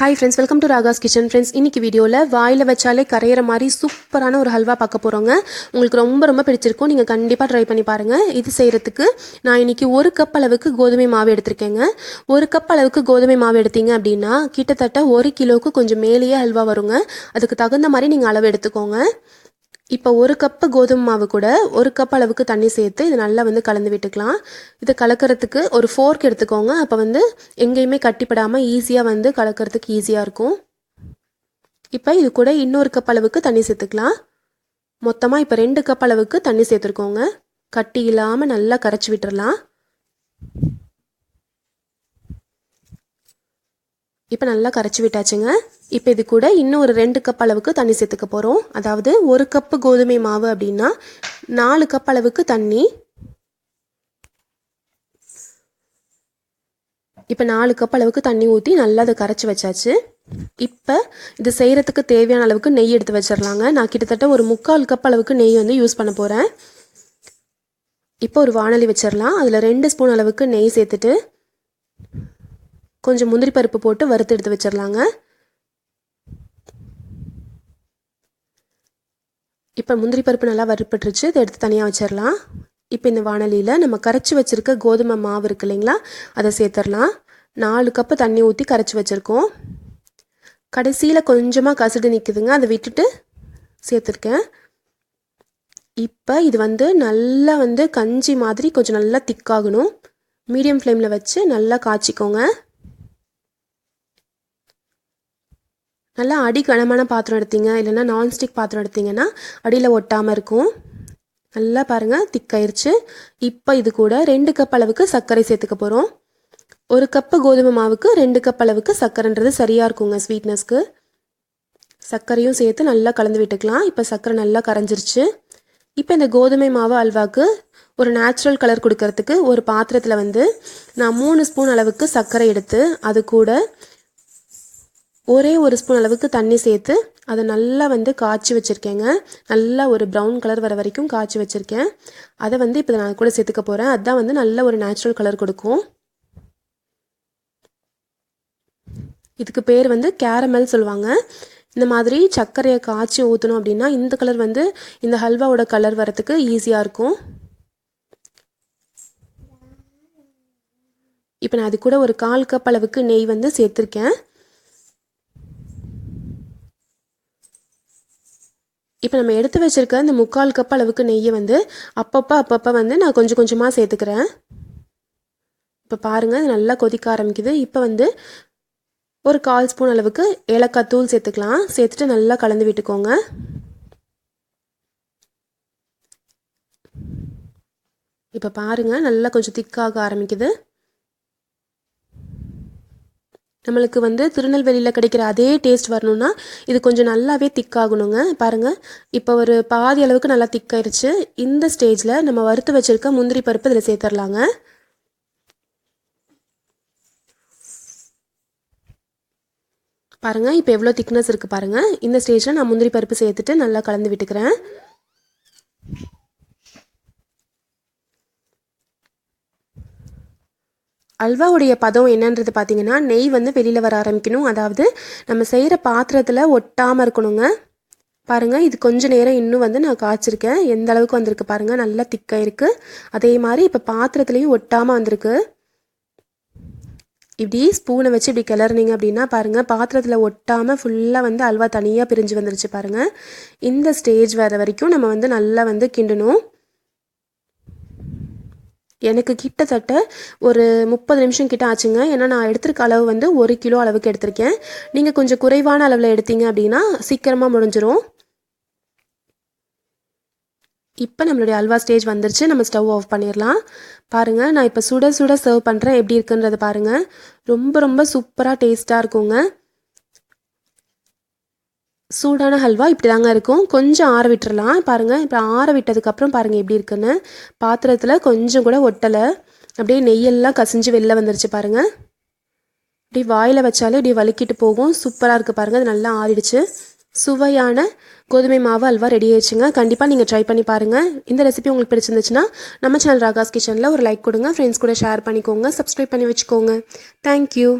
Hi friends, welcome to Ragas kitchen. Friends, இன்னைக்கு வீடியோல வாயில வச்சாலே கரையற மாதிரி சூப்பரான ஒரு ஹல்வா பார்க்க போறோங்க. உங்களுக்கு ரொம்ப பிடிச்சிருக்கும். நீங்க கண்டிப்பா ட்ரை பண்ணி பாருங்க. இது செய்யிறதுக்கு நான் இன்னைக்கு 1 கப் அளவுக்கு கோதுமை மாவு எடுத்துர்க்கேங்க. 1 கப் அளவுக்கு கோதுமை மாவு எடுத்தீங்க அப்படினா கிட்டத்தட்ட 1 கிலோக்கு கொஞ்சம் மேலேயே ஹல்வா வருங்க. அதுக்கு தகுந்த மாதிரி நீங்க அளவு எடுத்துக்கோங்க. இப்போ 1 கப் கோதுமை மாவு கூட 1 கப் அளவுக்கு தண்ணி சேர்த்து இது நல்லா கலந்து விட்டுக்கலாம். இத கலக்கிறதுக்கு ஒரு ஃபோர்க் எடுத்துக்கோங்க. அப்ப எங்கேயுமே கட்டிப்படாம ஈஸியா கலக்கிறதுக்கு ஈஸியா இருக்கும். இப்போ இது கூட இன்னொரு கப் அளவுக்கு தண்ணி சேர்த்துக்கலாம். மொத்தமா இப்போ 2 கப் அளவுக்கு தண்ணி சேர்த்துக்கோங்க. கட்டி இல்லாம நல்லா கரைச்சு விட்டுறலாம். இப்போ நல்லா கரைச்சு விட்டாச்சுங்க. இப்போ இது கூட இன்னும் ஒரு 2 கப் அளவுக்கு தண்ணி சேர்த்துக்க போறோம். அதாவது 1 கப் கோதுமை மாவு அப்படினா 4 கப் அளவுக்கு தண்ணி. இப்போ 4 கப் அளவுக்கு தண்ணி ஊத்தி நல்லா அதை கரைச்சு வச்சாச்சு. இப்போ இது செய்யறதுக்கு தேவையான அளவுக்கு நெய் எடுத்து வச்சிரலாங்க. நான் கிட்டத்தட்ட ஒரு 3/4 கப் அளவுக்கு நெய் யூஸ் பண்ண போறேன். இப்போ ஒரு வாணலி வச்சிரலாம். அதுல 2 ஸ்பூன் அளவுக்கு நெய் சேர்த்துட்டு கொஞ்சம் முந்திரி பருப்பு போட்டு வறுத்து எடுத்து வச்சிரலாங்க. இப்போ முந்திரி பருப்பு நல்லா வறுபட்டுருச்சு. இதை எடுத்து தனியா வச்சிரலாம். இப்போ இந்த வாணலியில நம்ம கரைச்சு வச்சிருக்க கோதுமை மாவு இருக்கு இல்லைங்களா, அதை சேர்த்துறலாம். 4 கப் தண்ணி ஊற்றி கரைச்சி வச்சிருக்கோம். கடைசியில் கொஞ்சமாக கசடு நிற்குதுங்க, அதை விட்டுட்டு சேர்த்துருக்கேன். இப்போ இது நல்லா கஞ்சி மாதிரி கொஞ்சம் நல்லா திக்காகணும். மீடியம் ஃப்ளேமில் வச்சு நல்லா காய்ச்சிக்கோங்க. நல்லா அடி கனமான பாத்திரம் எடுத்தீங்க இல்லைன்னா நான்ஸ்டிக் பாத்திரம் எடுத்தீங்கன்னா அடியில் ஒட்டாமல் இருக்கும். நல்லா பாருங்கள், திக்காயிருச்சு. இப்போ இது கூட 2 கப் அளவுக்கு சர்க்கரை சேர்த்துக்க போகிறோம். 1 கப்பு கோதுமை மாவுக்கு 2 கப் அளவுக்கு சர்க்கரைன்றது சரியாக இருக்குங்க ஸ்வீட்னஸ்க்கு. சர்க்கரையும் சேர்த்து நல்லா கலந்து விட்டுக்கலாம். இப்போ சர்க்கரை நல்லா கரைஞ்சிருச்சு. இப்போ இந்த கோதுமை மாவு அல்வாக்கு ஒரு நேச்சுரல் கலர் கொடுக்கறதுக்கு ஒரு பாத்திரத்தில் நான் 3 ஸ்பூன் அளவுக்கு சர்க்கரை எடுத்து அது கூட ஒரே 1 ஸ்பூன் அளவுக்கு தண்ணி சேர்த்து அதை நல்லா காய்ச்சி வச்சுருக்கேங்க. நல்லா ஒரு ப்ரௌன் கலர் வர வரைக்கும் காய்ச்சி வச்சுருக்கேன். அதை இப்போ நான் கூட சேர்த்துக்க போகிறேன். அதுதான் நல்ல ஒரு நேச்சுரல் கலர் கொடுக்கும். இதுக்கு பேர் கேரமல் சொல்லுவாங்க. இந்த மாதிரி சர்க்கரையை காய்ச்சி ஊற்றணும் அப்படின்னா இந்த கலர் இந்த ஹல்வாவோட கலர் வரத்துக்கு ஈஸியாக இருக்கும். இப்போ நான் அது கூட ஒரு 1/4 கப் அளவுக்கு நெய் சேர்த்துருக்கேன். இப்போ நம்ம எடுத்து வச்சிருக்க இந்த 3/4 கப் அளவுக்கு நெய்யை அப்பப்போ நான் கொஞ்சம் கொஞ்சமாக சேர்த்துக்கிறேன். இப்போ பாருங்கள், இது நல்லா கொதிக்க ஆரம்பிக்குது. இப்போ ஒரு 1/4 ஸ்பூன் அளவுக்கு ஏலக்காய் தூள் சேர்த்துக்கலாம். சேர்த்துட்டு நல்லா கலந்து விட்டுக்கோங்க. இப்போ பாருங்கள், நல்லா கொஞ்சம் திக்காக ஆரம்பிக்குது. நம்மளுக்கு திருநெல்வேலியில் கிடைக்கிற அதே டேஸ்ட் வரணும்னா இது கொஞ்சம் நல்லாவே திக்காகணுங்க. பாருங்கள், இப்போ ஒரு பாதி அளவுக்கு நல்லா திக்காயிருச்சு. இந்த ஸ்டேஜில் நம்ம வறுத்து வச்சுருக்க முந்திரி பருப்பு இதில் சேர்த்துடலாங்க. பாருங்கள், இப்போ எவ்வளோ திக்னஸ் இருக்குது பாருங்கள். இந்த ஸ்டேஜில் நான் முந்திரி பருப்பு சேர்த்துட்டு நல்லா கலந்து விட்டுக்கிறேன். அல்வாவுடைய பதம் என்னன்றது பார்த்தீங்கன்னா நெய் வெளியில் வர ஆரம்பிக்கணும். அதாவது நம்ம செய்கிற பாத்திரத்தில் ஒட்டாமல் இருக்கணுங்க. பாருங்கள், இது கொஞ்சம் நேரம் இன்னும் நான் காய்ச்சிருக்கேன். எந்த அளவுக்கு வந்திருக்கு பாருங்கள், நல்லா திக்காக இருக்குது. அதே மாதிரி இப்போ பாத்திரத்துலேயும் ஒட்டாமல் வந்திருக்கு. இப்படி ஸ்பூனை வச்சு இப்படி கிளறினீங்க அப்படின்னா பாருங்கள், பாத்திரத்தில் ஒட்டாமல் ஃபுல்லாக அல்வா தனியாக பிரிஞ்சு வந்துருச்சு பாருங்கள். இந்த ஸ்டேஜ் வர வரைக்கும் நம்ம நல்லா கிண்டணும். எனக்கு கிட்டத்தட்ட ஒரு 30 நிமிஷம் கிட்ட ஆச்சுங்க. ஏன்னா நான் எடுத்திருக்க அளவு 1 கிலோ அளவுக்கு எடுத்திருக்கேன். நீங்கள் கொஞ்சம் குறைவான அளவில் எடுத்தீங்க அப்படின்னா சீக்கிரமாக முடிஞ்சிடும். இப்போ நம்மளுடைய அல்வா ஸ்டேஜ் வந்துருச்சு. நம்ம ஸ்டவ் ஆஃப் பண்ணிடலாம். பாருங்கள், நான் இப்போ சுட சுட சர்வ் பண்ணுறேன். எப்படி இருக்குன்றதை பாருங்கள். ரொம்ப சூப்பராக டேஸ்ட்டாக இருக்குங்க. சூடான ஹல்வா இப்படி தாங்க இருக்கும். கொஞ்சம் ஆற விட்டுறலாம். பாருங்கள், இப்போ ஆற விட்டதுக்கப்புறம் பாருங்கள் எப்படி இருக்குன்னு. பாத்திரத்தில் கொஞ்சம் கூட ஒட்டலை. அப்படியே நெய்யெல்லாம் கசிஞ்சு வெளில வந்துருச்சு பாருங்கள். இப்படி வாயில் வச்சாலே இப்படி வலிக்கிட்டு போகும். சூப்பராக இருக்குது பாருங்கள். அது நல்லா ஆறிடுச்சு. சுவையான கோதுமை மாவு அல்வா ரெடி ஆயிடுச்சுங்க. கண்டிப்பாக நீங்கள் ட்ரை பண்ணி பாருங்கள். இந்த ரெசிபி உங்களுக்கு பிடிச்சிருந்துச்சுன்னா நம்ம சேனல் ராகாஸ் கிச்சனில் ஒரு லைக் கொடுங்க. ஃப்ரெண்ட்ஸ் கூட ஷேர் பண்ணிக்கோங்க. சப்ஸ்கிரைப் பண்ணி வச்சுக்கோங்க. தேங்க்யூ.